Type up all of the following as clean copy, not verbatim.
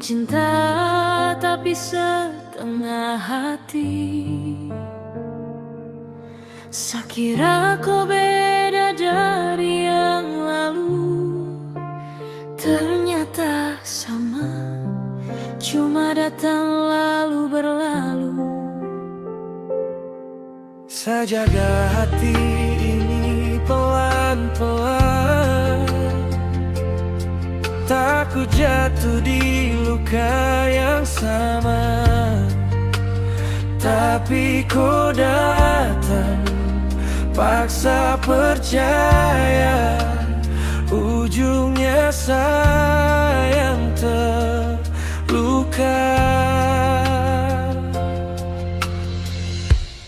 cinta tapi setengah hati. Sakira kau beda dari yang lalu, ternyata sama, cuma datang lalu berlalu. Sejaga hati ini pelan-pelan, takut jatuh di luka yang sama. Tapi kau datang, paksa percaya, ujungnya sayang terluka.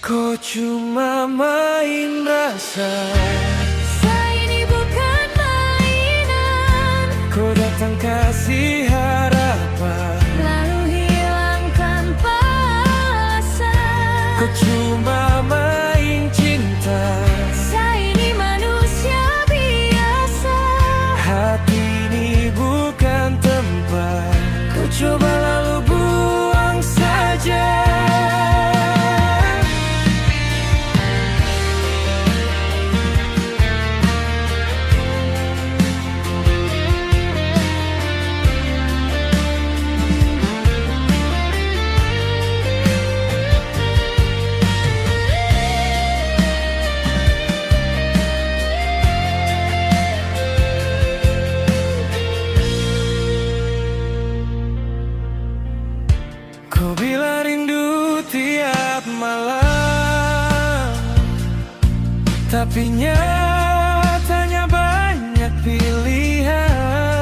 Kau cuma main rasa, Ini bukan mainan, kau datang kasih harapan, lalu hilang tanpa alasan. kau cuma main cinta. Saya ini manusia biasa, Hati ini bukan tempat kau coba lalu buang saja. Kau bilang rindu tiap malam, tapi nyatanya banyak pilihan.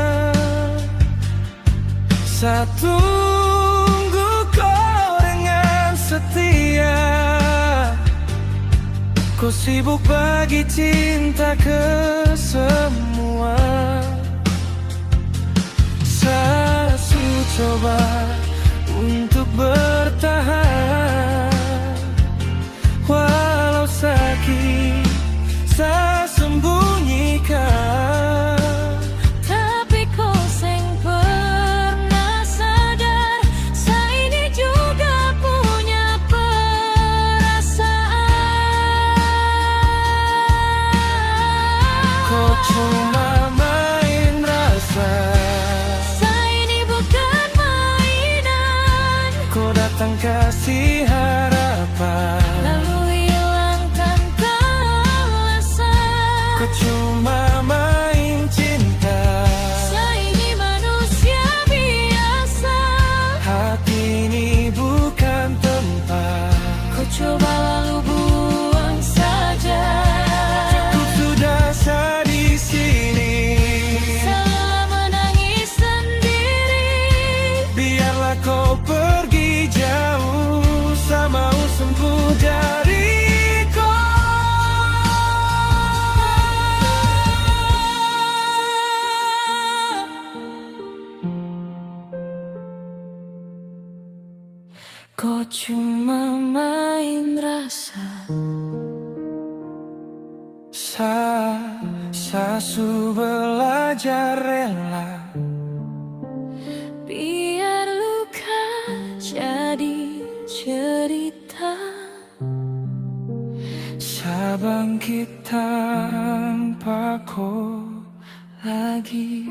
Saat tunggu kau dengan setia, kau sibuk bagi cinta ke semua. Saya coba untuk bertahan, walau sakit saya sembunyikan. tapi kau seng pernah sadar, saya ini juga punya perasaan. Kau cuma main rasa, kau datang kasih harapan, lalu hilang tanpa alasan. kau cuma main cinta. Saya ini manusia biasa, Hati ini bukan tempat kau coba lalu buang saja. cukup sudah saya di sini. Salah menangis sendiri, Biarlah kau pergi jauh, saya mau sembuh dariku. kau cuma main rasa. Saya belajar rela, Biar luka jadi cerita, saya bangkit tanpa kau lagi.